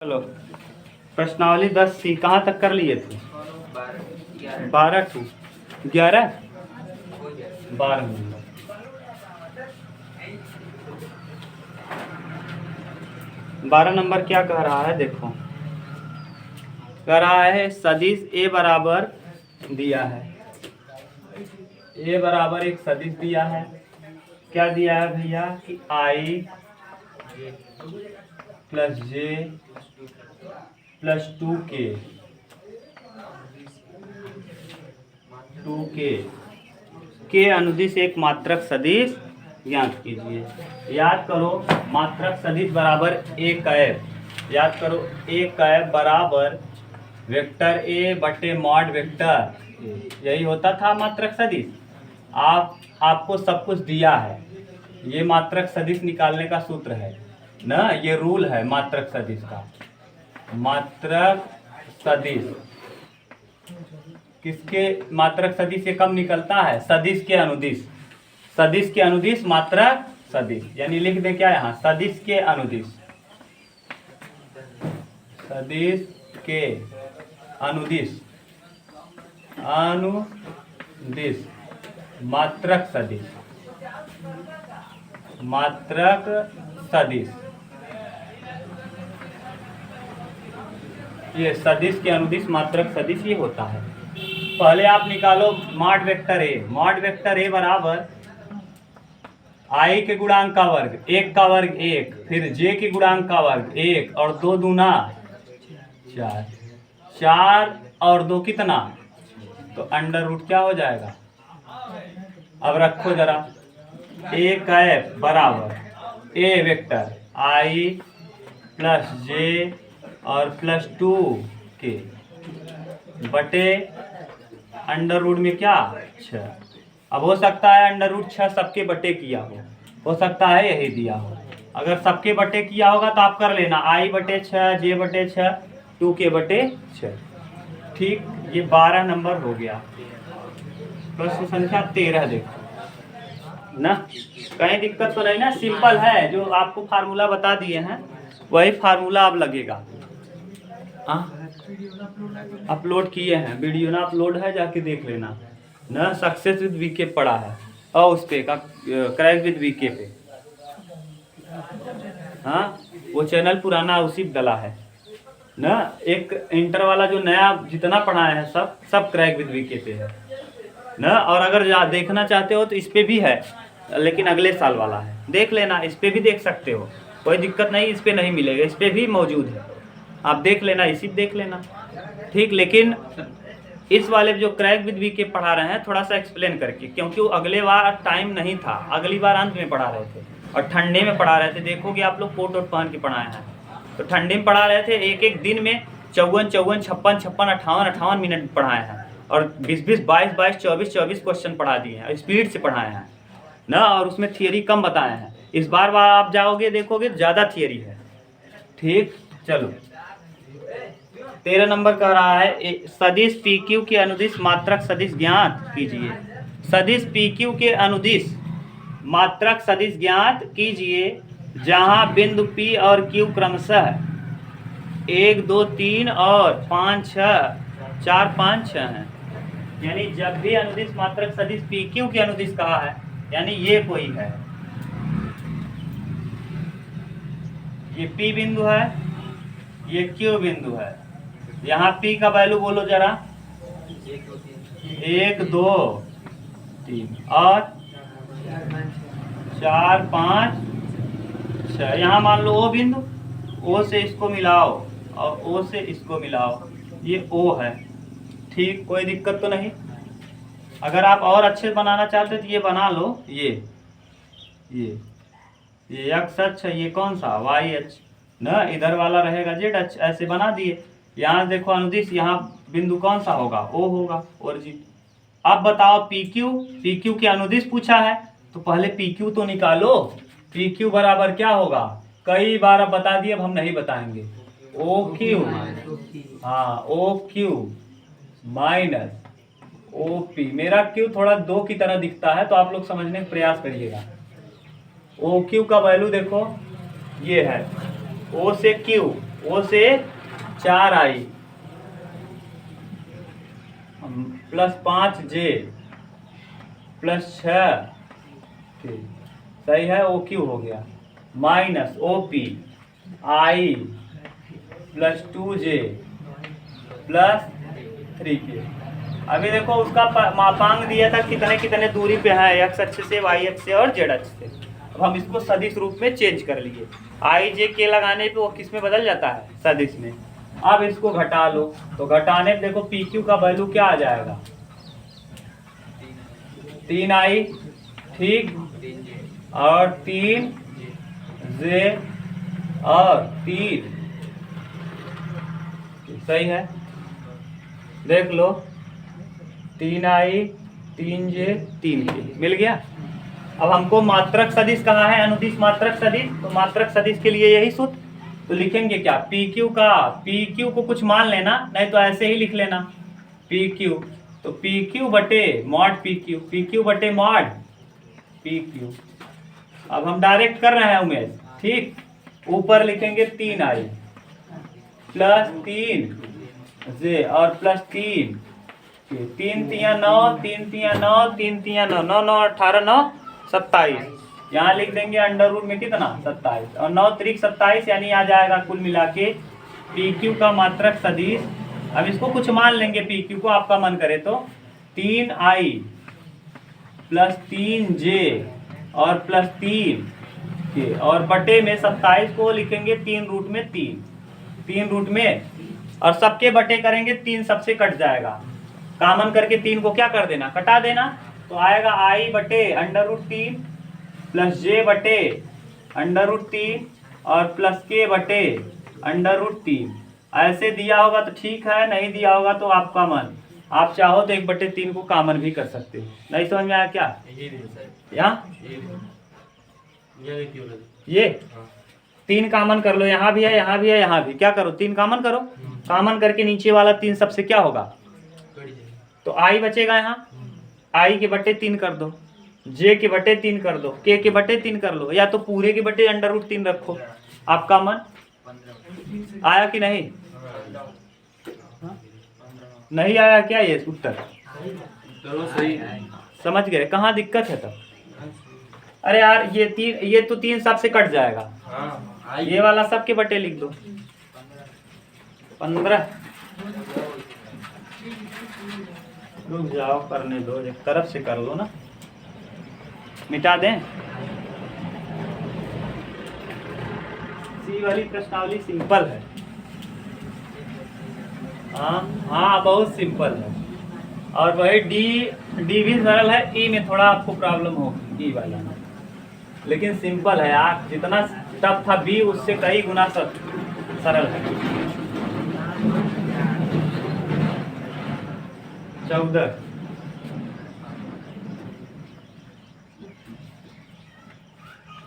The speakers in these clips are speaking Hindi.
चलो प्रश्नावली 10C कहाँ तक कर लिए थे? 12 टू 11 12 नंबर। बारह नंबर क्या कह रहा है देखो, कह रहा है सदिश ए बराबर दिया है, ए बराबर एक सदिश दिया है। क्या दिया है भैया कि आई प्लस जे प्लस 2k के अनुदिश एक मात्रक सदिश ज्ञात कीजिए। याद करो मात्रक सदिश बराबर ए कैप, याद करो ए कैप बराबर वेक्टर ए बटे मॉड वेक्टर, यही होता था मात्रक सदिश। आपको सब कुछ दिया है, ये मात्रक सदिश निकालने का सूत्र है ना, ये रूल है मात्रक सदिश का। मात्रक सदिश किसके, मात्रक सदिश से कब निकलता है? सदिश के अनुदिश, सदिश के अनुदिश मात्रक सदिश, यानी लिख दे क्या यहाँ, सदिश के अनुदिश, सदिश के अनुदिश, अनुदिश मात्रक सदिश, मात्रक सदिश, ये सदिश के अनुदिश मात्रक सदिश ये होता है। पहले आप निकालो mod vector A, mod vector A बराबर आई के गुणांक का वर्ग, एक का वर्ग एक, फिर जे के गुणांक का वर्ग एक, और दो दूना चार, चार और दो कितना, तो अंडर रूट क्या हो जाएगा। अब रखो जरा, ए कैप बराबर ए वेक्टर आई प्लस जे और प्लस 2k बटे अंडर रूट में क्या 6। अब हो सकता है अंडर रूट 6 सबके बटे किया हो सकता है यही दिया हो। अगर सबके बटे किया होगा तो आप कर लेना आई बटे 6, जे बटे 6, 2k बटे 6। ठीक, ये 12 नंबर हो गया। प्रश्न संख्या 13 देखो ना, कहीं दिक्कत तो नहीं ना, सिंपल है, जो आपको फार्मूला बता दिए हैं वही फार्मूला अब लगेगा। अपलोड किए हैं वीडियो ना, अपलोड है, जाके देख लेना ना। सक्सेस विद वीके पड़ा है और उस पे का क्रैक विद वीके पे, हाँ वो चैनल पुराना उसी पे डला है ना। एक इंटर वाला जो नया जितना पढ़ाए हैं सब क्रैक विद वीके पे है ना। और अगर देखना चाहते हो तो इस पे भी है, लेकिन अगले साल वाला है, देख लेना, इस पे भी देख सकते हो, कोई दिक्कत नहीं, इस पे नहीं मिलेगा, इस पे भी मौजूद है, आप देख लेना, इसी पे देख लेना। ठीक, लेकिन इस वाले जो क्रैक विद वीके पढ़ा रहे हैं थोड़ा सा एक्सप्लेन करके, क्योंकि वो अगले बार टाइम नहीं था, अगली बार अंत में पढ़ा रहे थे और ठंडे में पढ़ा रहे थे। देखोगे आप लोग कोट वोट पहन के पढ़ाए हैं, तो ठंडे में पढ़ा रहे थे, एक एक दिन में 54 54 56 56 58 58 मिनट पढ़ाए हैं, और 20 20 22 22 24 24 क्वेश्चन पढ़ा दिए हैं, स्पीड से पढ़ाए हैं ना, और उसमें थियरी कम बताए हैं। इस बार आप जाओगे देखोगे ज़्यादा थियरी है। ठीक, चलो 13 नंबर कह रहा है सदिश PQ के अनुदिश मात्रक सदिश ज्ञात कीजिए। सदिश PQ के अनुदिश मात्रक सदिश ज्ञात कीजिए जहां बिंदु P और Q क्रमशः 1 2 3 और 5 6 4 5 6 हैं। यानी जब भी अनुदिश मात्रक सदिश PQ के अनुदिश कहा है, यानी ये कोई है, ये P बिंदु है, ये Q बिंदु है, यहाँ P का वैल्यू बोलो जरा, 1 2 3 और 4 5 6। यहाँ मान लो O बिंदु, O से इसको मिलाओ और O से इसको मिलाओ, ये O है। ठीक, कोई दिक्कत तो नहीं। अगर आप और अच्छे बनाना चाहते तो ये बना लो, ये x अक्ष है, ये कौन सा y अक्ष ना, इधर वाला रहेगा z अक्ष, ऐसे बना दिए। यहाँ देखो अनुदिश, यहाँ बिंदु कौन सा होगा, O होगा, ओरिजिन। अब बताओ PQ के अनुदिश पूछा है, तो पहले PQ तो निकालो। PQ बराबर क्या होगा, कई बार अब बता दिए, अब हम नहीं बताएंगे, OQ, हाँ OQ माइनस OP। मेरा Q थोड़ा 2 की तरह दिखता है, तो आप लोग समझने का प्रयास करिएगा। OQ का वैल्यू देखो ये है, O से Q ओ से 4i प्लस 5j प्लस 6, ठीक सही है, ओ क्यू हो गया, minus OP i plus 2j plus 3k। अभी देखो उसका मापांक दिया था कितने कितने दूरी पे है, x अक्ष से, y अक्ष से और z अक्ष से। अब हम इसको सदिश रूप में चेंज कर लिए, i j k लगाने पे वो किस में बदल जाता है, सदिश में। अब इसको घटा लो, तो घटाने पे देखो पी क्यू का वैल्यू क्या आ जाएगा, 3i, ठीक, और 3j और 3, सही है, देख लो 3i 3j 3k मिल गया। अब हमको मात्रक सदिश कहा है, अनुदिश मात्रक सदिश, तो मात्रक सदिश के लिए यही सूत्र, तो लिखेंगे क्या, पी क्यू को कुछ मान लेना, नहीं तो ऐसे ही लिख लेना पी क्यू, तो पी क्यू बटे मॉड पी क्यू बटे मॉड पी क्यू। अब हम डायरेक्ट कर रहे हैं उमेश, ठीक, ऊपर लिखेंगे 3i प्लस 3j और प्लस 3, 3 तिया 9, 3 तिया 9, 3 तिया 9, 9 9 18 9 27, यहाँ लिख देंगे अंडर रूट में कितना 27 और 9 त्रिक 27, यानी आ जाएगा कुल मिला के पी क्यू का मात्रक सदिश। अब इसको कुछ मान लेंगे पी क्यू को, आपका मन करे तो 3i प्लस 3j और प्लस 3 के और बटे में 27 को लिखेंगे 3 रूट में 3 रूट में, और सबके बटे करेंगे 3 सबसे कट जाएगा, कॉमन करके 3 को क्या कर देना, कटा देना, तो आएगा i बटे अंडर रूट 3 प्लस j बटे अंडर रूट 3 और प्लस k बटे अंडर रूट 3। ऐसे दिया होगा तो ठीक है, नहीं दिया होगा तो आपका मन, आप चाहो तो 1/3 को कॉमन भी कर सकते हो। नहीं समझ में आया क्या, यहाँ ये 3 कॉमन कर लो, यहाँ भी है, यहाँ भी है, यहाँ भी, क्या करो 3 कॉमन करो, कॉमन करके नीचे वाला 3 सबसे क्या होगा, तो i बचेगा, यहाँ i के बटे 3 कर दो, j के बटे 3 कर दो, k के बटे 3 कर लो, या तो पूरे के बटे अंडर रूट 3 रखो। आपका मन आया कि नहीं, नहीं आया क्या ये उत्तर, चलो सही, समझ गए कहाँ दिक्कत है तब। अरे यार ये तो 3 सबसे कट जाएगा, ये वाला सबके बटे लिख दो 15, रुक जाओ करने दो, एक तरफ से कर लो ना, मिटा दें। सी वाली प्रश्नावली सिंपल है, हाँ बहुत सिंपल है, और वही डी भी सरल है, ई में थोड़ा आपको प्रॉब्लम होगी, ई वाला लेकिन सिंपल है यार, जितना टफ था बी उससे कई गुना सरल है।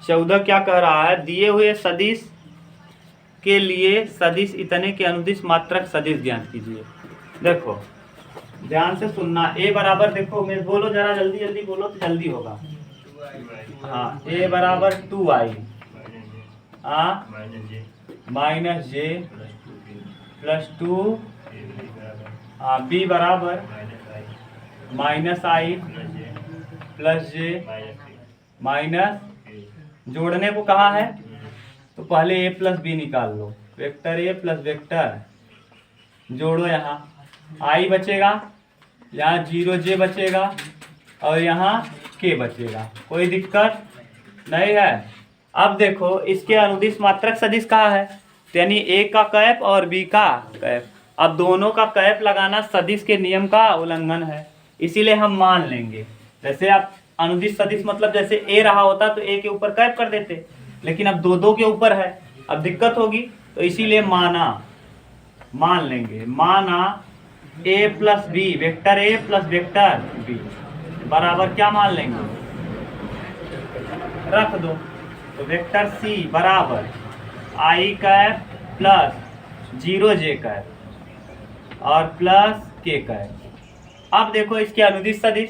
14 क्या कह रहा है, दिए हुए सदिश के लिए सदिश इतने के अनुदिश मात्रक सदिश ज्ञात कीजिए। देखो ध्यान से सुनना, ए बराबर, देखो मैं बोलो जरा जल्दी जल्दी बोलो तो जल्दी होगा, हाँ ए बराबर 2i माइनस जे प्लस 2, बी बराबर माइनस आई प्लस जे माइनस, जोड़ने को कहा है तो पहले a प्लस बी निकाल लो, वेक्टर a प्लस वेक्टर जोड़ो, यहाँ i बचेगा, यहाँ 0j बचेगा और यहाँ k बचेगा, कोई दिक्कत नहीं है। अब देखो इसके अनुदिश मात्रक सदिश कहा है, यानी a का कैप और b का कैप, अब दोनों का कैप लगाना सदिश के नियम का उल्लंघन है, इसीलिए हम मान लेंगे। जैसे आप अनुदिश सदिश मतलब जैसे a रहा होता तो a के ऊपर कैप कर देते, लेकिन अब दो के ऊपर है, अब दिक्कत होगी, तो इसीलिए मान लेंगे, माना a plus b, vector a plus vector b बराबर क्या मान लेंगे, रख दो, तो वेक्टर c बराबर i cap plus 0j cap और प्लस k कैप। अब देखो इसके अनुदिश सदिश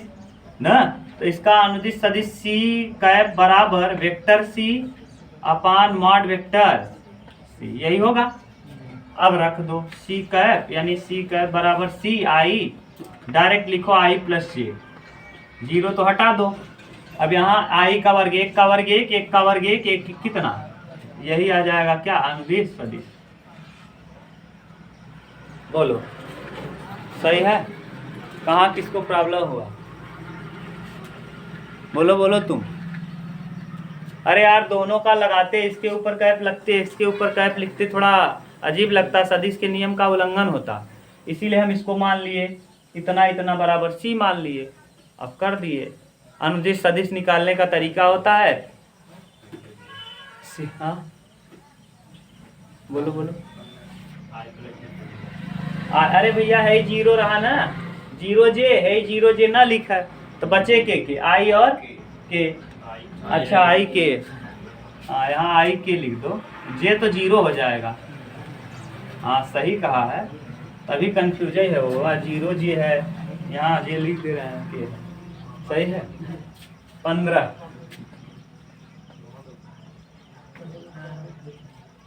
ना, तो इसका अनुदिश सदिश c कैप बराबर वेक्टर c अपान मॉड वेक्टर c, यही होगा। अब रख दो सी कैप, यानी सी कैप बराबर सी आई, डायरेक्ट लिखो आई प्लस जे, जीरो तो हटा दो। अब यहाँ आई का वर्ग एक का वर्ग एक, एक का वर्ग एक, एक कितना, यही आ जाएगा क्या, अनुदिश सदिश। बोलो सही है? कहाँ किसको प्रॉब्लम हुआ? बोलो बोलो तुम। अरे यार दोनों का लगाते, इसके ऊपर कैप लगते, इसके ऊपर कैप लिखते, थोड़ा अजीब लगता, सदिश के नियम का उल्लंघन होता, इसीलिए हम इसको मान लिए, इतना इतना बराबर सी मान लिए, अब कर दिए। अनुदिश सदिश निकालने का तरीका होता है, हाँ बोलो बोलो। अरे भैया है जीरो रहा ना, जीरो जे है, जीरो जे ना लिखा है तो बचे के आई और के, अच्छा आई के, यहाँ आई के लिख दो, जे तो जीरो हो जाएगा। हाँ सही कहा है, तभी कंफ्यूज है वो, जीरो जे है, यहाँ जे लिख दे रहे हैं के, सही है। 15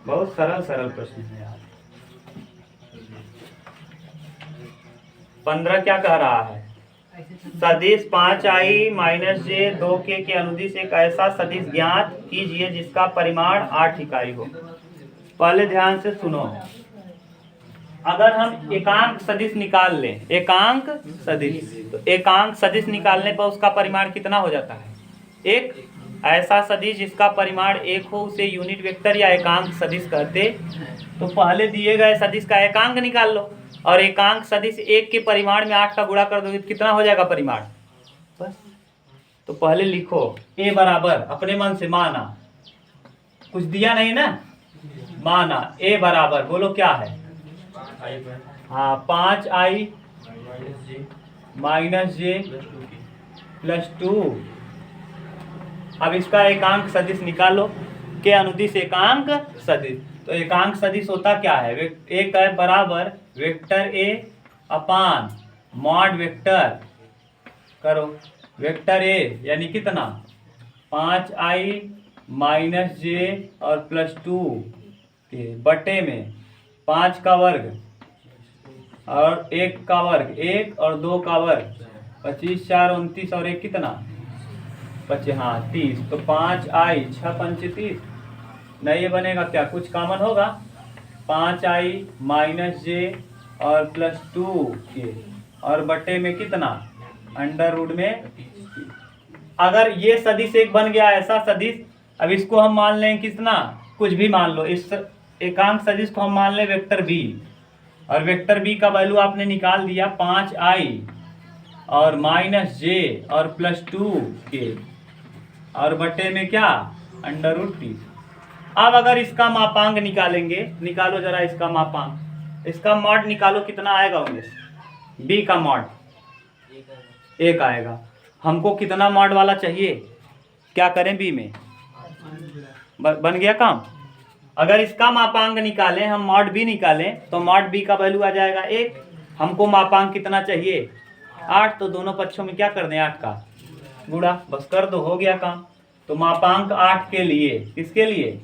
बहुत सरल सरल प्रश्न है यार। 15 क्या कह रहा है, सदिश 5i माइनस जे 2k के अनुदिश एक ऐसा सदिश ज्ञात कीजिए जिसका परिमाण 8 इकाई हो। पहले ध्यान से सुनो, अगर हम एकांक सदिश निकाल लें, एकांक सदिश, तो एकांक सदिश निकालने पर उसका परिमाण कितना हो जाता है, एक। ऐसा सदिश जिसका परिमाण एक हो उसे यूनिट वेक्टर या एकांक सदिश कहते। तो पहले दिए गए सदिश का एकांक निकाल लो, और एकांक सदिश एक के परिमाण में 8 का गुणा कर दोगे तो कितना हो जाएगा परिमाण, बस। तो पहले लिखो ए बराबर, अपने मन से माना, कुछ दिया नहीं ना, माना ए बराबर, बोलो क्या है, हाँ 5i माइनस जे प्लस 2। अब इसका एकांक सदिश निकालो, के अनुदिश एकांक सदिश। तो एकांक सदिश होता क्या है, ए कैप बराबर vector A upon mod vector, करो वेक्टर ए, यानी कितना 5i माइनस जे और प्लस 2 के बटे में 5 का वर्ग और 1 का वर्ग, 1 और 2 का वर्ग, 25 4 29 और 1 कितना 25, हाँ 30। तो 5i 6 पंचे 30, नहीं ये बनेगा क्या, कुछ कॉमन होगा, 5i माइनस जे और प्लस 2 के और बटे में कितना अंडर रूट में। अगर ये सदिश एक बन गया ऐसा सदिश, अब इसको हम मान लें कितना, कुछ भी मान लो, इस एकांक सदिश को हम मान लें वेक्टर बी, और वेक्टर बी का वैल्यू आपने निकाल दिया 5i और माइनस जे और प्लस 2 के और बटे में क्या अंडर रूट 30। अब अगर इसका मापांक निकालेंगे, निकालो जरा इसका मापांक, इसका मॉड निकालो, कितना आएगा उमेश, बी का मॉड 1 आएगा। हमको कितना मॉड वाला चाहिए, क्या करें बी में, बन गया काम। अगर इसका मापांक निकालें, हम मॉड बी निकालें तो मॉड बी का वैल्यू आ जाएगा 1। हमको मापांक कितना चाहिए 8, तो दोनों पक्षों में क्या कर दें 8 का गुणा, बस कर दो, हो गया काम। तो मापांक 8 के लिए, किसके लिए,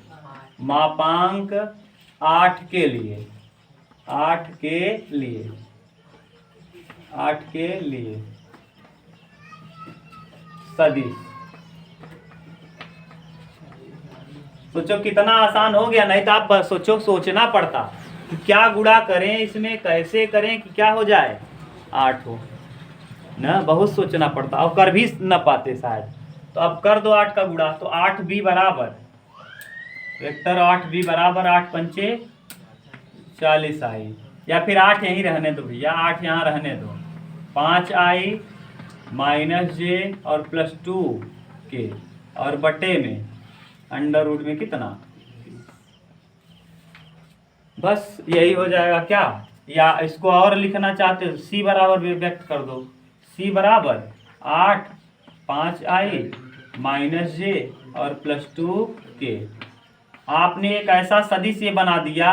मापांक 8 के लिए, 8 के लिए, 8 के लिए सदिश, सोचो कितना आसान हो गया, नहीं तो आप सोचो, सोचना पड़ता कि क्या गुणा करें इसमें, कैसे करें कि क्या हो जाए 8 हो ना, बहुत सोचना पड़ता और कर भी न पाते शायद। तो अब कर दो 8 का गुणा, तो 8b बराबर वेक्टर 8b बराबर 8 पंचे 40i, या फिर 8 यहीं रहने दो भैया, 8 यहाँ रहने दो, 5i माइनस जे और प्लस 2 के और बटे में अंडर रूट में कितना, बस यही हो जाएगा क्या। या इसको और लिखना चाहते हो, c बराबर व्यक्त कर दो, c बराबर 8 5i माइनस जे और प्लस 2 के। आपने एक ऐसा सदिश ये बना दिया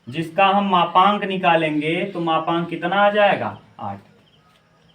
जिसका हम मापांक निकालेंगे तो मापांक कितना आ जाएगा 8।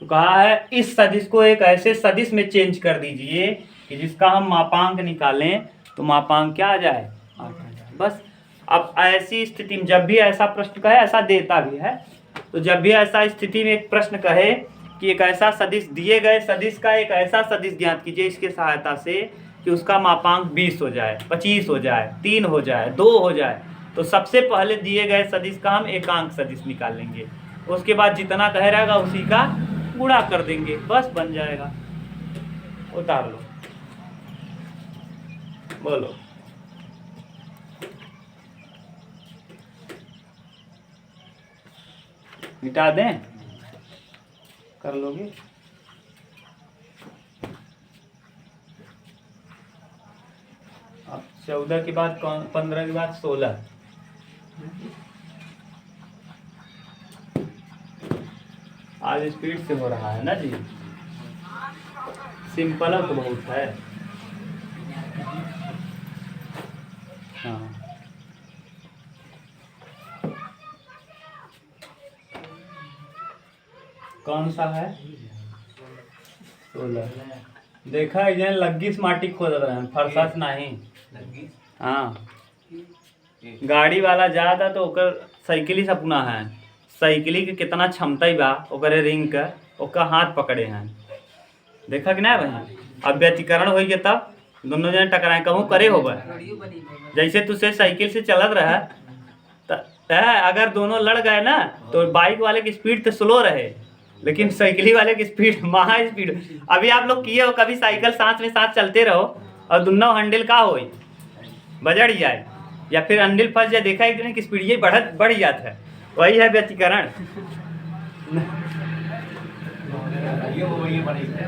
तो कहा है इस सदिश को एक ऐसे सदिश में चेंज कर दीजिए कि जिसका हम मापांक निकालें तो मापांक क्या आ जाए 8 आ जाए, बस। अब ऐसी स्थिति में जब भी ऐसा प्रश्न कहे, ऐसा देता भी है, तो जब भी ऐसा स्थिति में एक प्रश्न कहे कि एक ऐसा सदिश दिए गए सदिश का एक ऐसा सदिश ज्ञात कीजिए इसके सहायता से कि उसका मापांक 20 हो जाए, 25 हो जाए, 3 हो जाए, 2 हो जाए, तो सबसे पहले दिए गए सदिश का हम एकांक सदिश निकाल लेंगे। उसके बाद जितना कह रहेगा उसी का गुणा कर देंगे, बस बन जाएगा। उतार लो, बोलो। मिटा दें, कर लोगे? अब 14 के बाद 15 के बाद 16, आज स्पीड से हो रहा है ना जी, सिंपल तो बहुत है। हाँ, कौन सा है? 16। देखा इधर लग्गी माटी खोद रहे हैं, फरसा नहीं। हाँ, गाड़ी वाला जाता तो ओकर साइकिल से अपना है, साइकिल के कितना क्षमता ही बा ओकरे रिंग का, ओका हाथ पकड़े हैं, देखा कि ना भाई? अब व्यतिकरण हो गया तब दोनों जने टकराए, कहूँ करे होगा जैसे तुझसे साइकिल से चलत रहा अगर दोनों लड़ गए ना तो बाइक वाले की स्पीड तो स्लो रहे, लेकिन साइकिल वाले की स्पीड महा स्पीड। अभी आप लोग किए हो कभी साइकिल साथ में साथ चलते रहो और दोनों हैंडल का हो बजड़ जाए या फिर हैंडल फंस जाए, देखा है कि नहीं कि स्पीड ये बढ़ जाता है, वही है व्यतिकरण।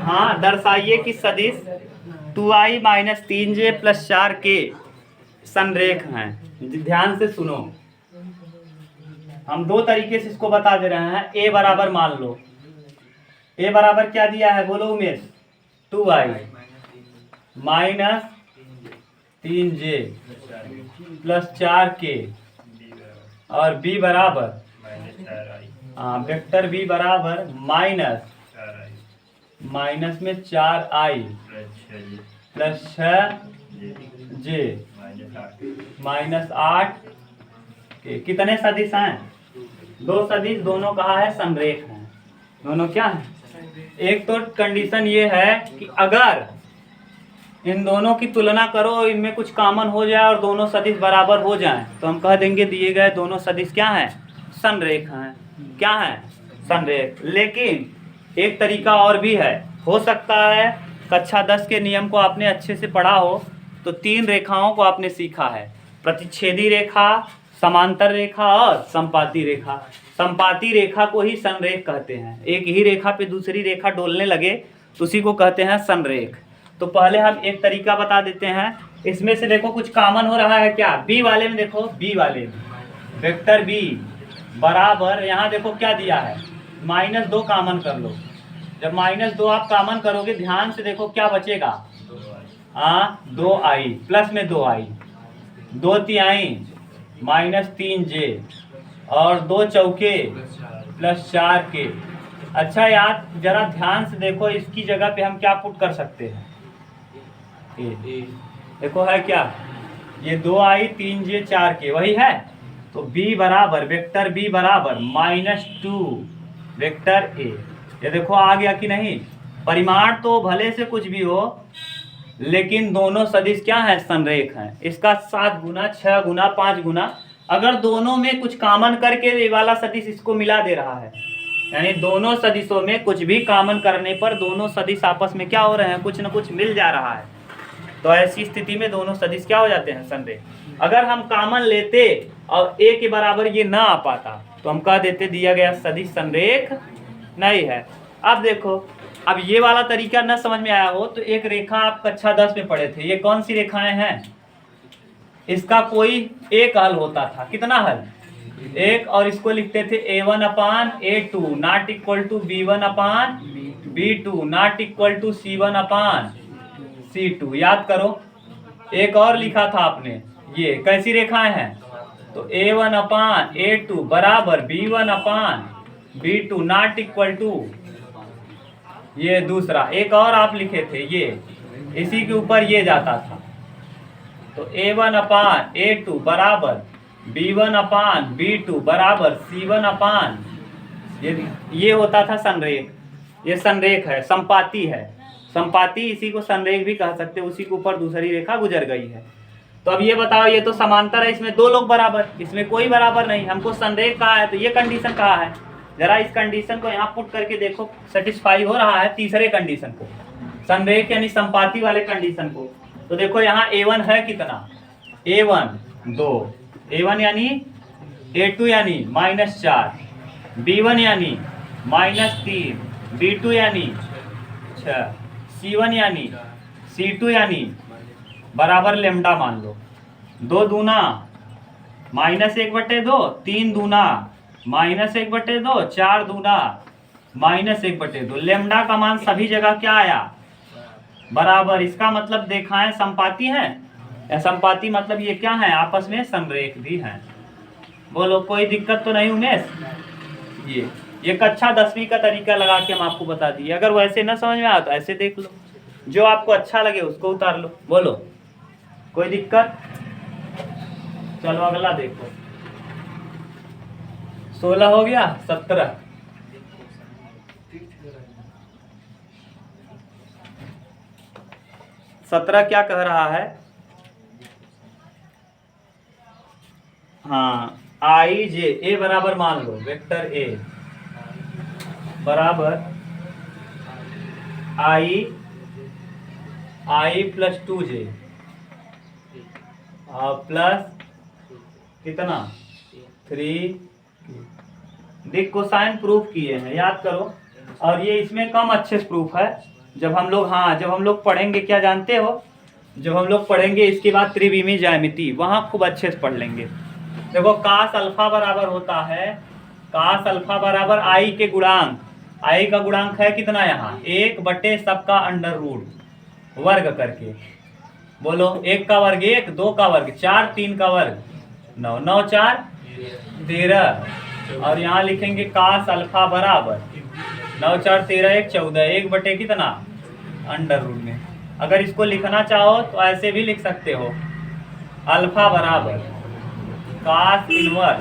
हाँ, दर्शाइए कि सदिश 2i - 3j + 4k संरेख हैं। ध्यान से सुनो, हम दो तरीके से इसको बता दे रहे हैं। ए बराबर मान लो, ए बराबर क्या दिया है बोलो उमेश? 2i - 3j + 4k और b बराबर वेक्टर b बराबर माइनस में 4i + 6j -8 के। कितने सदिश हैं? दो सदिश, दोनों कहा है संरेख हैं। दोनों क्या है? एक तो कंडीशन ये है कि अगर इन दोनों की तुलना करो, इनमें कुछ कॉमन हो जाए और दोनों सदिश बराबर हो जाएं, तो हम कह देंगे दिए गए दोनों सदिश क्या हैं? संरेख हैं। क्या हैं? संरेख। लेकिन एक तरीका और भी है, हो सकता है कक्षा 10 के नियम को आपने अच्छे से पढ़ा हो तो 3 रेखाओं को आपने सीखा है, प्रतिच्छेदी रेखा, समांतर रेखा और संपाती रेखा। संपाती रेखा को ही संरेख कहते हैं। एक ही रेखा पे दूसरी रेखा डोलने लगे तो उसी को कहते हैं संरेख। तो पहले हम एक तरीका बता देते हैं। इसमें से देखो कुछ कॉमन हो रहा है क्या? बी वाले में देखो, बी वाले में वेक्टर बी बराबर, यहाँ देखो क्या दिया है, -2 कॉमन कर लो। जब -2 आप कॉमन करोगे, ध्यान से देखो क्या बचेगा, 2i प्लस में 2i, 2 तिहाई -3j और 2 चौके +4k। अच्छा यार जरा ध्यान से देखो, इसकी जगह पे हम क्या पुट कर सकते हैं? देखो है क्या, ये 2i 3j 4k वही है। तो b बराबर, वेक्टर b बराबर -2 वेक्टर a। ये देखो आ गया कि नहीं? परिमाण तो भले से कुछ भी हो, लेकिन दोनों सदिश क्या है? संरेख हैं। इसका 7 गुना, 6 गुना, 5 गुना, अगर दोनों में कुछ कॉमन करके ये वाला सदिश इसको मिला दे रहा है, यानी दोनों सदिशों में कुछ भी कॉमन करने पर दोनों सदिश आपस में क्या हो रहे हैं? कुछ न कुछ मिल जा रहा है। तो ऐसी स्थिति में दोनों सदिश क्या हो जाते हैं? संरेख। अगर हम कॉमन लेते और a के बराबर ये ना आ पाता तो हम कह देते दिया गया सदिश संरेख नहीं है। अब देखो, अब ये वाला तरीका न समझ में आया हो तो एक रेखा आप कक्षा 10 में पढ़े थे, ये कौन सी रेखाएं हैं? इसका कोई एक हल होता था। कितना हल? एक। और इसको लिखते थे a1/a2 not equal to b1/b2 not equal to c1/c2। याद करो, एक और लिखा था आपने, ये कैसी रेखाएं हैं? तो a1/a2 बराबर b1/b2 नॉट इक्वल टू, ये दूसरा। एक और आप लिखे थे, ये इसी के ऊपर ये जाता था। तो a1/a2 बराबर B1 अपान B2 बराबर C1 अपान, ये होता था संरेख, ये संरेख है, संपाती है। संपाती इसी को संरेख भी कह सकते हैं, उसी के ऊपर दूसरी रेखा गुजर गई है। तो अब ये बताओ, ये तो समांतर है, इसमें दो लोग बराबर, इसमें कोई बराबर नहीं, हमको संरेख कहा है, तो ये कंडीशन कहा है। जरा इस कंडीशन को यहाँ पुट करके देखो, सेटिस्फाई हो रहा है तीसरे कंडीशन को, संरेख यानी संपाती वाले कंडीशन को। तो देखो यहाँ A1 है कितना, A1 2, A1 यानी A2 यानी -4, B1 यानी -3, B2 यानी 6, C1 यानी C2 यानी बराबर लेमडा मान लो, 2 दूना -1/2, 3 दूना -1/2, 4 दूना -1/2। लेमडा का मान सभी जगह क्या आया, बराबर। इसका मतलब देखा है संपाती है, संपाती मतलब ये क्या है, आपस में संरेख भी हैं। बोलो कोई दिक्कत तो नहीं उमेश। ये कक्षा 10वीं का तरीका लगा के हम आपको बता दिए। अगर वैसे ना समझ में आया तो ऐसे देख लो, जो आपको अच्छा लगे उसको उतार लो। बोलो कोई दिक्कत। चलो अगला देखो, 16 हो गया, 17 17 क्या कह रहा है, हाँ आई जे, ए बराबर मान लो, वेक्टर ए बराबर आई प्लस 2j प्लस कितना 3। देख कोसाइन प्रूफ किए हैं, याद करो। और ये इसमें कम अच्छे से प्रूफ है। जब हम लोग पढ़ेंगे, क्या जानते हो, जब हम लोग पढ़ेंगे इसके बाद त्रिविमीय ज्यामिति, वहाँ खूब अच्छे से पढ़ लेंगे। देखो कास अल्फा बराबर होता है, कास अल्फा बराबर आई के गुणांक, आई का गुणांक है कितना यहाँ 1/, सबका अंडर रूट वर्ग करके। बोलो 1 का वर्ग 1, 2 का वर्ग 4, 3 का वर्ग 9, 9 4 13। और यहाँ लिखेंगे कास अल्फा बराबर 9 4 13 1 14, 1/, कितना अंडर रूट में। अगर इसको लिखना चाहो तो ऐसे भी लिख सकते हो, अल्फा बराबर कास इनवर्स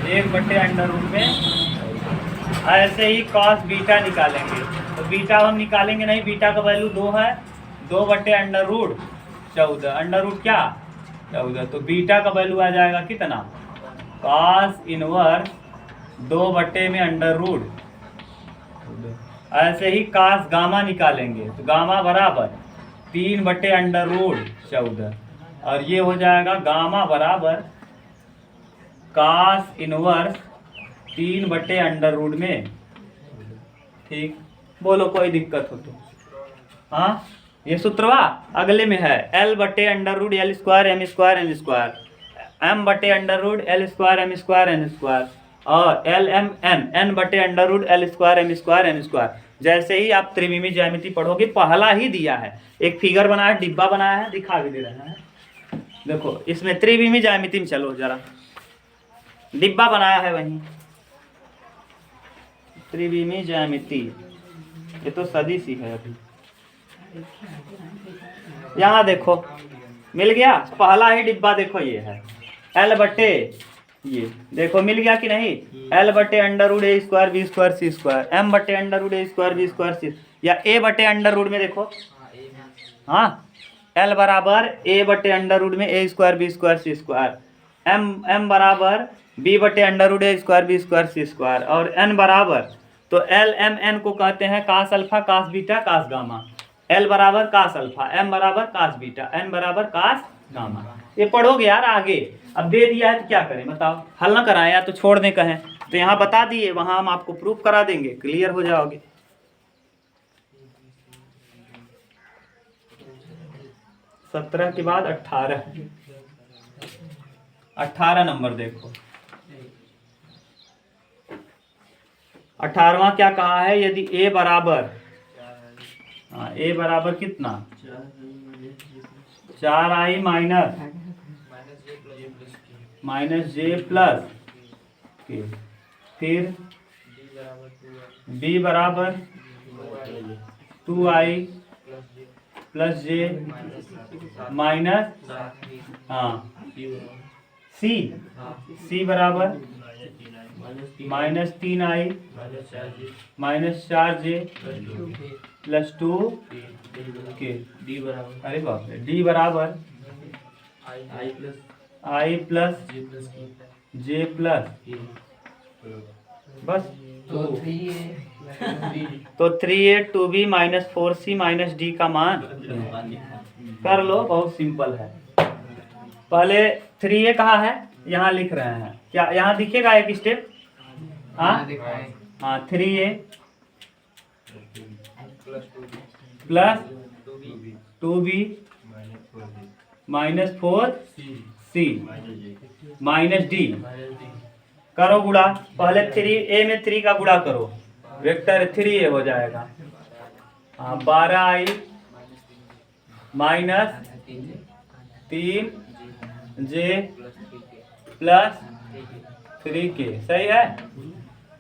1/, अंडर रूट में। ऐसे ही कॉस बीटा निकालेंगे, तो बीटा हम निकालेंगे नहीं, बीटा का वैल्यू 2 है, 2/, अंडर रूट 14, अंडर रूट क्या 14। तो बीटा का वैल्यू आ जाएगा कितना, कॉस इनवर्स 2/, में अंडर रूट। ऐसे ही कास गामा निकालेंगे, तो गामा बराबर 3/, अंडर रूट 14। और ये हो जाएगा गामा बराबर कास इनवर्स 3/, अंडर रूट में। ठीक, बोलो कोई दिक्कत हो तो। हाँ ये सूत्रवा अगले में है, L/, under root L square M square N square, M/, under root L square M square N square, और LMN N/, under root L square M square N square. जैसे ही आप त्रिविमीय ज्यामिति पढ़ोगे, पहला ही दिया है, एक फिगर बनाया, डिब्बा बनाया है, दिखा भी दे रहे हैं। देखो इसमें त्रिविमीय ज्यामिति में चलो जरा, डिब्बा बनाया है वहीं, त्रिविमीय ज्यामिति, ये तो सदी सी है अभी। यहाँ देखो मिल गया, पहला ही डिब्बा देखो ये है, L/, ये देखो मिल गया कि नहीं, L/, under root A square B square C square, M/, under root A square B square C, या A/, अंडर रूट में देखो, हाँ L बराबर A/, अंडर रूट में A square B square C square, M बराबर B/, under root A square B square C square, और N बराबर, तो LMN को कहते हैं cos alpha cos beta cos gamma. L बराबर कास अल्फा, M बराबर कास बीटा, N बराबर कास गामा। ये पढ़ोगे यार आगे। अब दे दिया है तो क्या करें बताओ, हल ना कराएं या तो छोड़ दें कहें, तो यहाँ बता दिए, वहाँ हम आपको प्रूफ करा देंगे, क्लियर हो जाओगे। 17 के बाद 18 नंबर देखो, 18वां क्या कहा है, यदि A बराबर, A बराबर कितना 4i minus j plus k, फिर B बराबर 2i प्लस जे माइनस हाँ सी, सी बराबर -3i -4j plus 2k। D बराबर अरे बाप रे, डी बराबर i plus i plus j plus j plus k बस। तो तो 3a 2b -4c -d का मान कर लो, बहुत सिंपल है। पहले 3a कहाँ है, यहाँ लिख रहे हैं क्या, यहाँ दिखेगा एक स्टेप। हाँ हाँ 3a plus 2b -4c -d करो गुणा। पहले 3a में 3 का गुणा करो, वेक्टर 3a हो जाएगा। हाँ 12i -3j प्लस 3k सही है।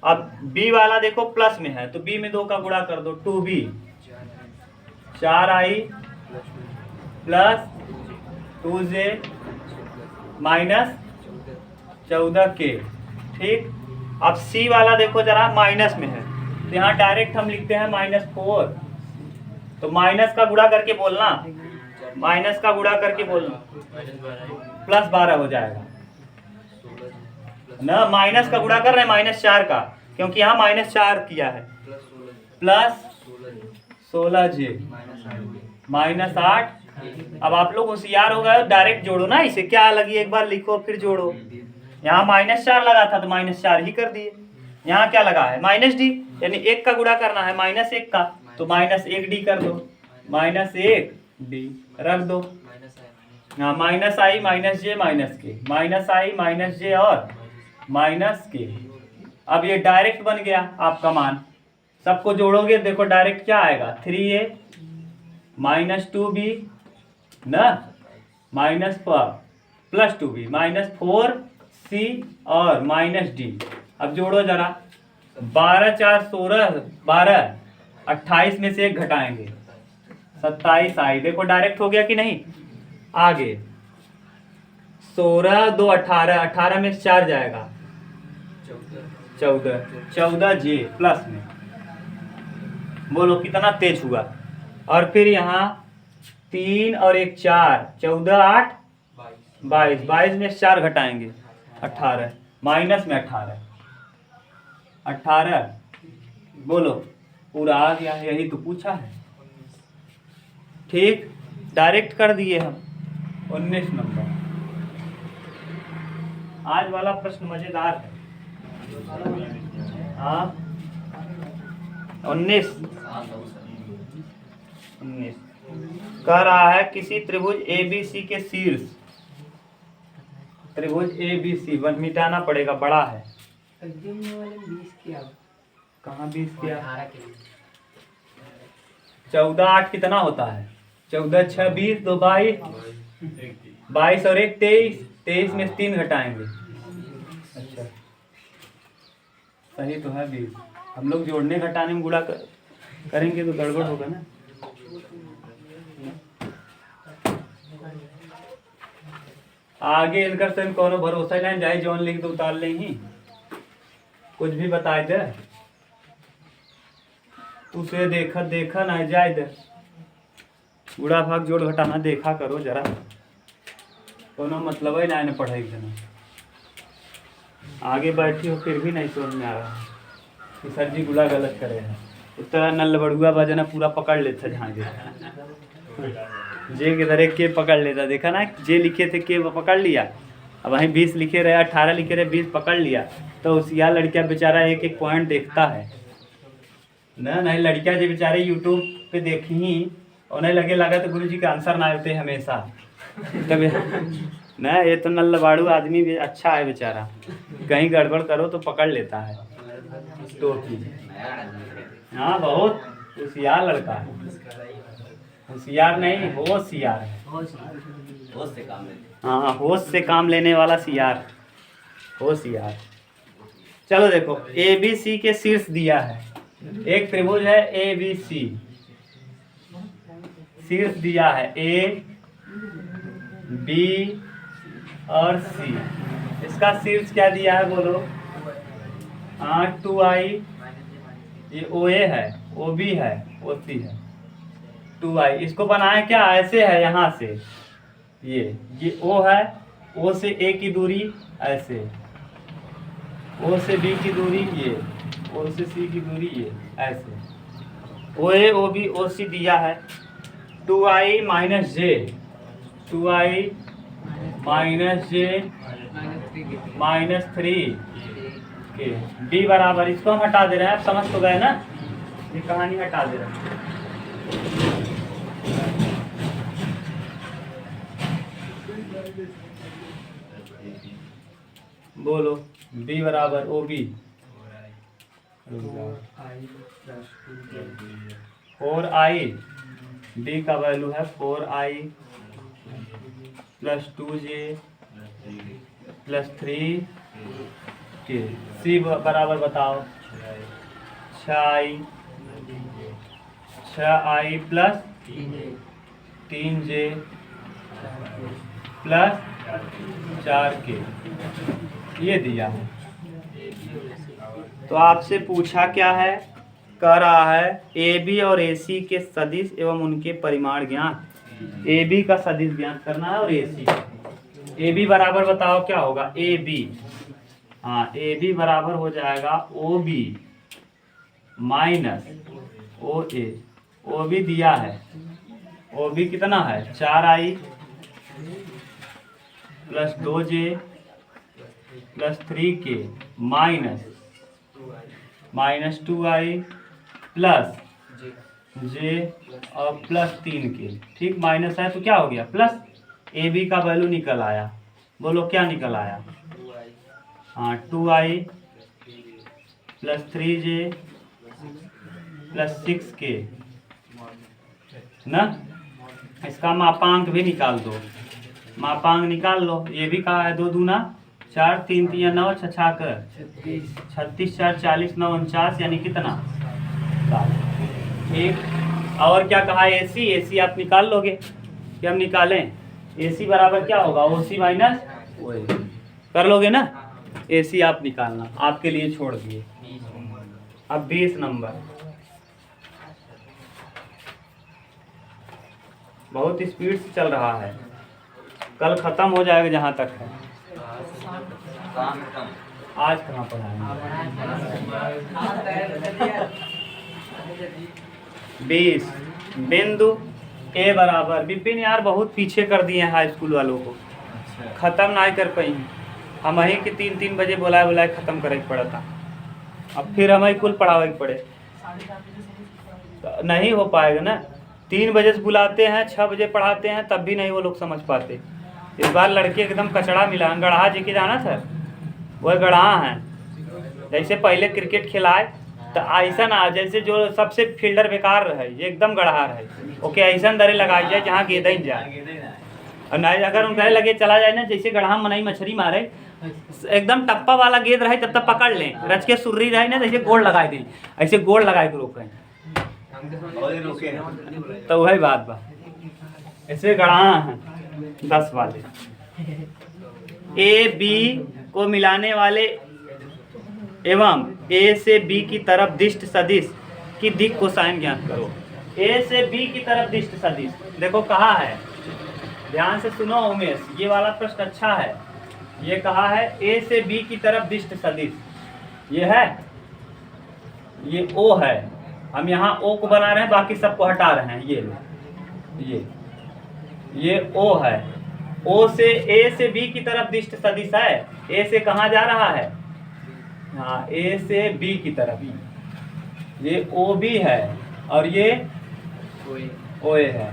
अब b वाला देखो प्लस में है तो b में 2 का गुणा कर दो, 2b 4i plus 2j minus 14k। ठीक, अब c वाला देखो जरा माइनस में है तो यहाँ डायरेक्ट हम लिखते हैं -4, तो माइनस का गुणा करके बोलना, माइनस का गुणा करके बोलना प्लस 12 हो जाएगा ना। माइनस का गुणा कर रहे हैं -4 का, क्योंकि यहाँ -4 किया है, प्लस 16j -8। अब आप लोग होशियार हो गए, डायरेक्ट जोड़ो ना, इसे क्या लगी, एक बार लिखो फिर जोड़ो। यहाँ -4 लगा था तो -4 ही कर दिए। यहाँ क्या लगा है -d, यानी 1 का गुणा करना है -1 का, तो -1d कर दो, -1d रख दो। हाँ -i -j -k -i -j और -k। अब ये डायरेक्ट बन गया आपका मान। सबको जोड़ोगे देखो डायरेक्ट क्या आएगा, 3a -2b ना प्लस 2b -4c और -d। अब जोड़ो जरा, 12 4 16 12, 28 में से 1 घटाएंगे 27 आई। देखो डायरेक्ट हो गया कि नहीं। आगे 16 2 18, 18 में से 4 जाएगा 14j प्लस में, बोलो कितना तेज हुआ। और फिर यहाँ 3 और 1 4, 14 8 22, 22 में से 4 घटाएंगे 18, माइनस में 18, बोलो पूरा आ गया, यही तो पूछा है। ठीक, डायरेक्ट कर दिए हम। 19 नंबर, आज वाला प्रश्न मजेदार है। हाँ 19 कह रहा है किसी त्रिभुज ABC के शीर्ष, त्रिभुज ABC मिटाना पड़ेगा, बड़ा है। कहाँ 20 किया, 14 8 कितना होता है, 14 6 20 2 22, 22 और 1 23, 23 में 3 घटाएंगे। अच्छा सही तो है 20। हम लोग जोड़ने घटाने में गुणा करेंगे तो गड़बड़ होगा ना। आगे इनकर से कोनो भरोसा नहीं, जाए जौन लिख दो उतार ले ही, कुछ भी बताए दे, उसे देखा देखा ना जाए दे। गुड़ा भाग जोड़ घटाना देखा करो जरा, कोनो मतलब ही ना पढ़ाई देना। आगे बैठी हो फिर भी नहीं समझ में आ रहा है कि सर जी गुड़ा गलत करे हैं। उतना नल बड़ुआ बजना पूरा पकड़ लेता झांगे, जे के तरह के पकड़ लेता, देखा ना, जे लिखे थे के पकड़ लिया। अब वहीं 20 लिखे रहे, 18 लिखे रहे, 20 पकड़ लिया। तो होशियार लड़कियां बेचारा एक एक पॉइंट देखता है ना। नहीं लड़कियां जो बेचारे यूट्यूब पे देखी ही उन्हें लगा तो गुरु जी का आंसर ना होते हमेशा। तब ना ये तो नल्ला बाड़ू आदमी भी अच्छा है बेचारा, कहीं गड़बड़ करो तो पकड़ लेता है टोपी। हाँ बहुत होशियार लड़का है, होशियार नहीं होशियार है, होश से काम लेते। हाँ होश से काम लेने वाला सियार, होशियार। चलो देखो ABC के शीर्ष दिया है, एक त्रिभुज है ABC, शीर्ष दिया है ए, बी और सी। इसका शीर्ष क्या दिया है बोलो? 2i, ये OA है, OB है, OC है, 2i। इसको बनाए क्या? ऐसे है, यहाँ से ये O है, O से A की दूरी ऐसे, O से B की दूरी ये, O से C की दूरी ये ऐसे, OA OB OC दिया है। 2i माइनस जे, 2i माइनस जे माइनस 3 के b बराबर, इसको हम हटा दे रहे हैं। आप समझ तो गए ना, ये कहानी हटा दे रहे हैं। बोलो b बराबर OB, 4i, b का वैल्यू है 4i प्लस 2j प्लस 3 के। c बराबर बताओ? 6i प्लस 3j प्लस 4 के, ये दिया है। तो आपसे पूछा क्या है? कह रहा है AB और AC के सदिश एवं उनके परिमाण ज्ञात। AB का सदिश ज्ञात करना है और AC। AB बराबर बताओ क्या होगा? AB, हाँ AB बराबर हो जाएगा OB माइनस OA। OB दिया है, OB कितना है? 4i plus 2j plus 3k minus 2i plus j और प्लस 3k। ठीक, माइनस है तो क्या हो गया? प्लस। AB का वैल्यू निकल आया, बोलो क्या निकल आया? हाँ 2i plus 3j plus 6k ना। इसका मापांक भी निकाल दो, मापांक निकाल लो। ये भी कहा है 2 दूना 4, 3 3 9, 6 6 कर 36, 4 40, 9 49, यानी कितना? 7। एक और क्या कहा? AC, AC आप निकाल लोगे कि हम निकालें? AC बराबर क्या होगा? OC minus OA। कर लोगे ना? AC आप निकालना, आपके लिए छोड़ दिए। अब 20 नंबर, बहुत स्पीड से चल रहा है, कल खत्म हो जाएगा जहाँ तक है। आज कहाँ पढ़ाएंगे? 20 बिंदु A बराबर, विपिन यार बहुत पीछे कर दिए हैं हाई स्कूल वालों को, खत्म ना कर पाई। हम ही के 3 बजे बुलाए खत्म करे पड़ा था, अब फिर हमें कुल पढ़ावे पड़े, तो नहीं हो पाएगा ना। 3 बजे से बुलाते हैं, 6 बजे पढ़ाते हैं, तब भी नहीं वो लोग समझ पाते। इस बार लड़के एकदम कचड़ा मिला। गढ़ा जी के जाना था, वह गढ़ा हैं। जैसे पहले क्रिकेट खिलाए तो ऐसा ना, जैसे जो सबसे फील्डर बेकार रहे ये एकदम गढ़ा रहे, ओके ऐसा दरे लगाई जाए जहाँ गेंद ही जाए, और नहीं अगर उनके लगे चला जाए ना, जैसे गढ़ा मनाई मछली मारे, एकदम टप्पा वाला गेंद रहे तब तक पकड़ लें, रच के सुर्री रहे ना, जैसे गोल लगाए दें, ऐसे गोल लगाए के रोकें, तो वही बात बा। ऐसे गढ़ा हैं 10 वाले। A B को मिलाने वाले एवं A से B की तरफ दिष्ट सदिश की दिक् कोसाइन ज्ञात करो। A से B की तरफ दिष्ट सदिश, देखो कहा है, ध्यान से सुनो उमेश, ये वाला प्रश्न अच्छा है। ये कहा है A से B की तरफ दिष्ट सदिश, ये है, ये O है। हम यहाँ O को बना रहे हैं, बाकी सबको हटा रहे हैं। ये लो, ये O है। O से A से B की तरफ दिष्ट सदिश है। A से कहाँ जा रहा है? हाँ A से B की तरफ, ये OB है और ये OA है।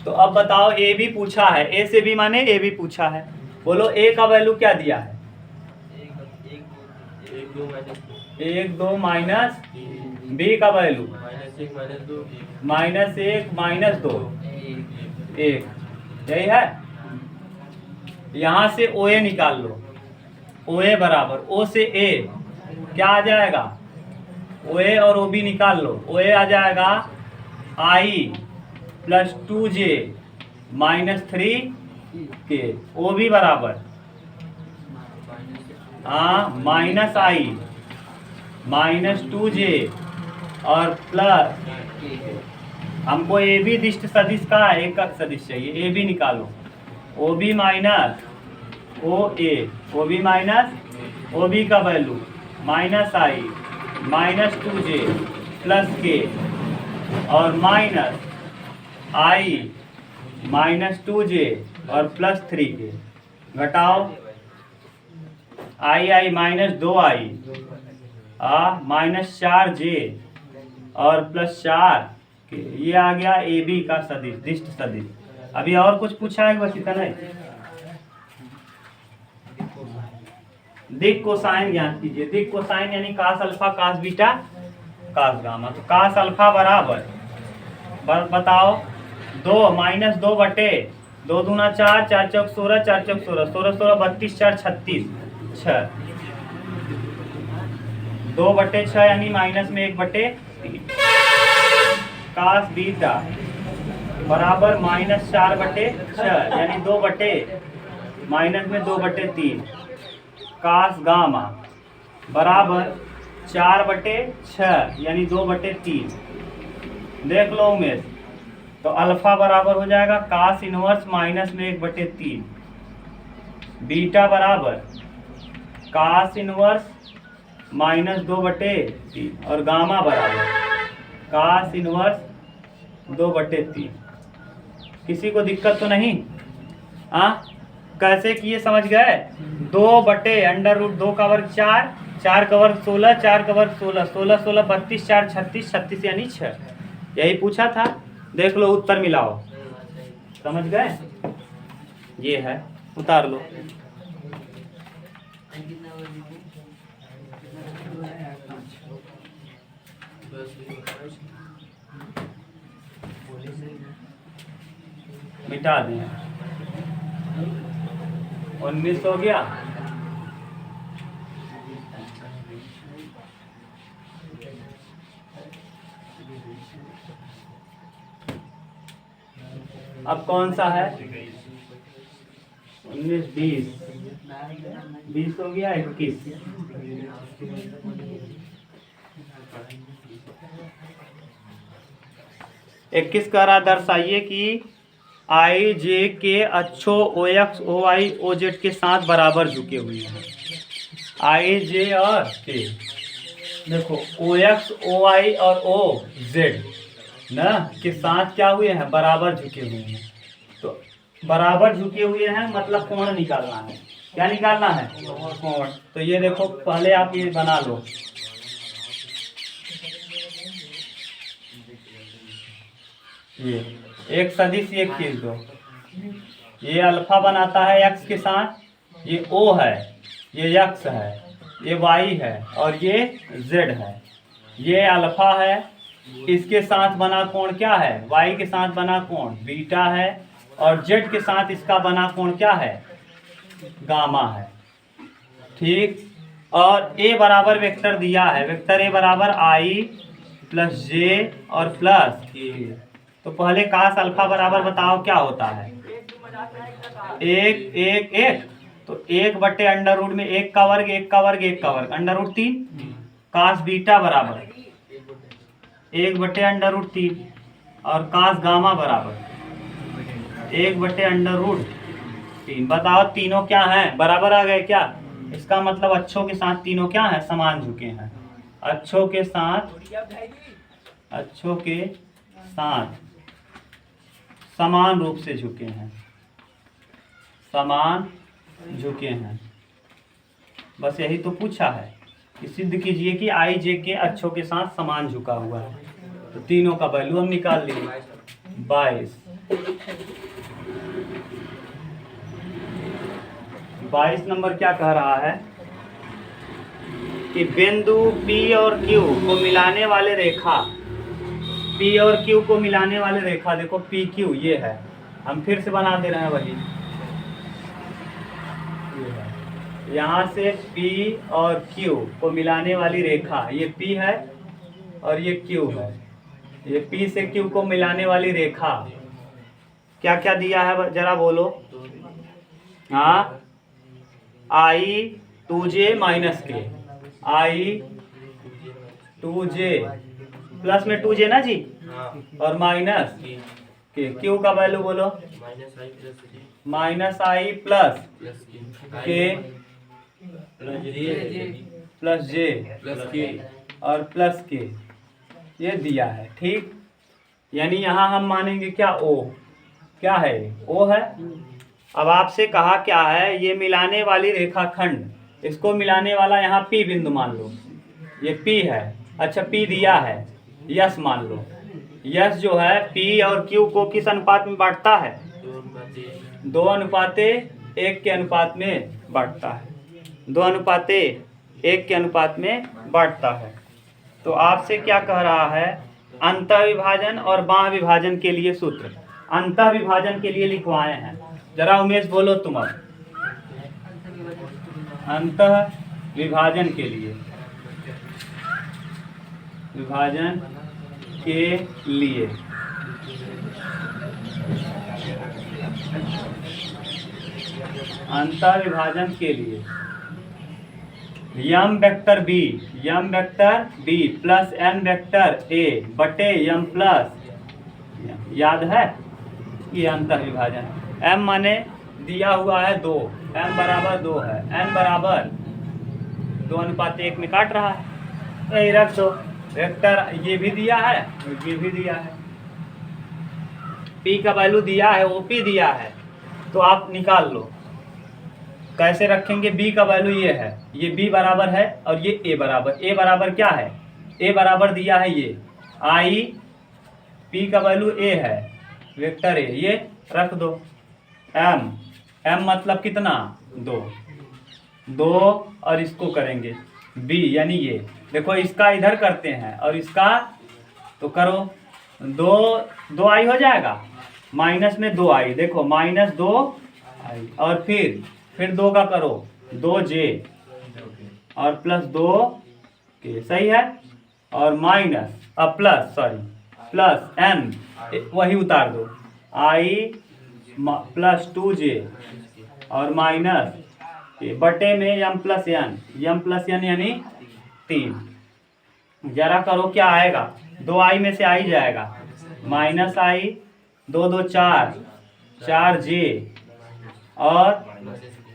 तो अब बताओ AB पूछा है, A से B माने AB पूछा है। बोलो A का वैल्यू क्या दिया है? 1 2 माइनस, B का वैल्यू -1 -2 1, यही है। यहाँ से OA निकाल लो, OA बराबर O से A क्या आ जाएगा? OA और OB निकाल लो, OA आ जाएगा I plus 2j minus 3k, वो भी बराबर माइनस i माइनस 2j और प्लस, हमको ए बी दिष्ट सदिश का एकक सदिश चाहिए, ए बी निकालो, O B minus O A, O B minus O B का value minus i minus 2j plus k और माइनस आई माइनस 2j और प्लस 3k, घटाओ आई माइनस 2i माइनस 4j और प्लस 4k, ये आ गया ए बी का सदिश दिष्ट सदिश। अभी और कुछ पूछा है बस इतना ही। दिक कोसाइन ज्ञात कीजिए। दिक कोसाइन यानी कास alpha cos beta cos gamma. तो कास अल्फा बराबर बताओ 2 माइनस 2 बटे 2 दूना 4, 4 चौक 16, 4 चौक 16, 16 16 32, 4 36, 6, 2 बटे 6 यानी माइनस में 1 बटे 3। कास बीटा बराबर माइनस 4 बटे 6 यानी 2 बटे माइनस में 2 बटे 3। कास गामा बराबर 4 बटे 6 यानी 2 बटे 3। देख लो उमेश, तो अल्फा बराबर हो जाएगा कास इनवर्स माइनस में 1 बटे 3, बीटा बराबर कास इनवर्स माइनस 2 बटे 3 और गामा बराबर कास इनवर्स 2 बटे 3। किसी को दिक्कत तो नहीं? कैसे किए समझ गए? 2 बटे अंडर रूट 2 का वर्ग 4, 4 का वर्ग 16, 4 का वर्ग 16, 16 16 32, 4 36, 36 यानी 6। यही पूछा था। देख लो उत्तर मिलाओ। समझ गए? ये है, उतार लो। मिटा दें। 19 हो गया। अब कौन सा है? 19 20 हो गया। 21 21 कह रहा दर्शाइए कि आई जे के अच्छो O X O Y O Z के साथ बराबर झुके हुए हैं। आई जे और के देखो ओ एक्स ओ वाई और ओ जेड ना के साथ क्या हुए हैं? बराबर झुके हुए हैं। तो बराबर झुके हुए हैं मतलब कोण निकालना है। क्या निकालना है? कोण। तो ये देखो पहले आप ये बना लो। ये एक सदिश ये खींच दो। ये अल्फा बनाता है एक्स के साथ, ये ओ है, ये एक्स है, ये वाई है और ये जेड है। ये अल्फा है, इसके साथ बना कोण क्या है? वाई के साथ बना कोण बीटा है और जेड के साथ इसका बना कोण क्या है? गामा है। ठीक। और ए बराबर वेक्टर दिया है। वेक्टर ए बराबर आई प्लस जे और प्लस ए। तो पहले कास अल्फा बराबर बताओ क्या होता है? 1 1 1। तो 1 बटे अंडर रूट में 1 का वर्ग 1 का वर्ग 1 का वर्ग अंडर रूट 3। कास बीटा बराबर 1 बटे अंडर रूट 3 और कास गामा बराबर 1 बटे अंडर रूट 3। बताओ तीनों क्या हैं? बराबर आ गए क्या? इसका मतलब अच्छों के साथ तीनों क्या है? समान झुके हैं। अच्छों के साथ समान रूप से झुके हैं। समान झुके हैं। बस यही तो पूछा है कि सिद्ध कीजिए कि आई जे के अच्छों के साथ समान झुका हुआ है। तो तीनों का वैल्यू हम निकाल लिए 22। 22 नंबर क्या कह रहा है कि बिंदु P और Q को मिलाने वाले रेखा, P और Q को मिलाने वाले रेखा देखो PQ ये है। हम फिर से बना दे रहे हैं वही। यहाँ से P और Q को मिलाने वाली रेखा ये P है और ये Q है। ये P से Q को मिलाने वाली रेखा क्या क्या दिया है जरा बोलो। हाँ, I2J माइनस के, I2J प्लस में 2J ना जी, और माइनस के Q का वैल्यू बोलो, माइनस I प्लस के प्लस J और प्लस के, ये दिया है। ठीक, यानी यहाँ हम मानेंगे क्या, O क्या है, O है। अब आपसे कहा क्या है, ये मिलाने वाली रेखाखंड, इसको मिलाने वाला यहाँ P बिंदु मान लो, ये P है। अच्छा, P दिया है, यस मान लो। यस जो है P और Q को किस अनुपात में बांटता है, 2:1 के अनुपात में बांटता है, 2:1 के अनुपात में बांटता है। तो आपसे क्या कह रहा है, अंतः विभाजन और बाह्य विभाजन के लिए सूत्र अंतः विभाजन के लिए लिखवाए हैं। जरा उमेश बोलो तुम अब, अंतः विभाजन के लिए, विभाजन के लिए अंतः विभाजन के लिए m vector b plus n vector a बटे यम प्लस, याद है ये अंतः विभाजन। m माने दिया हुआ है 2, m बराबर 2 है, n बराबर 2:1 में काट रहा है, यही रख दो। वेक्टर ये भी दिया है, ये भी दिया है, p का वैल्यू दिया है, OP दिया है, तो आप निकाल लो। कैसे रखेंगे, b का वैल्यू ये है, ये b बराबर है और ये a बराबर क्या है, a बराबर दिया है ये I, p का वैल्यू a है, वेक्टर a, ये रख दो। m मतलब कितना, 2 और इसको करेंगे b, यानी ये देखो, इसका इधर करते हैं और इसका तो करो, 2i हो जाएगा, माइनस में 2i, देखो माइनस 2i, और फिर 2 का करो, 2j और प्लस 2k, सही है, और माइनस प्लस n, वही उतार दो, i प्लस 2j और माइनस बटे में m प्लस n यानी 3। जरा करो क्या आएगा, 2i में से आई जाएगा, माइनस i, 2 2 4j और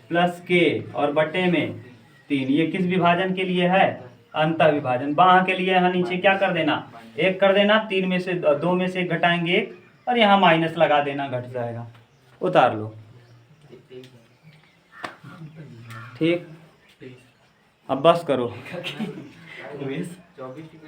प्लस के और बटे में 3। ये किस विभाजन के लिए है, अंतः विभाजन। बाह्य के लिए यहाँ नीचे क्या कर देना, 1 कर देना, 3 में से 2 में से 1 घटाएंगे 1 और यहाँ माइनस लगा देना, घट जाएगा, उतार लो। ठीक, अब बस करो।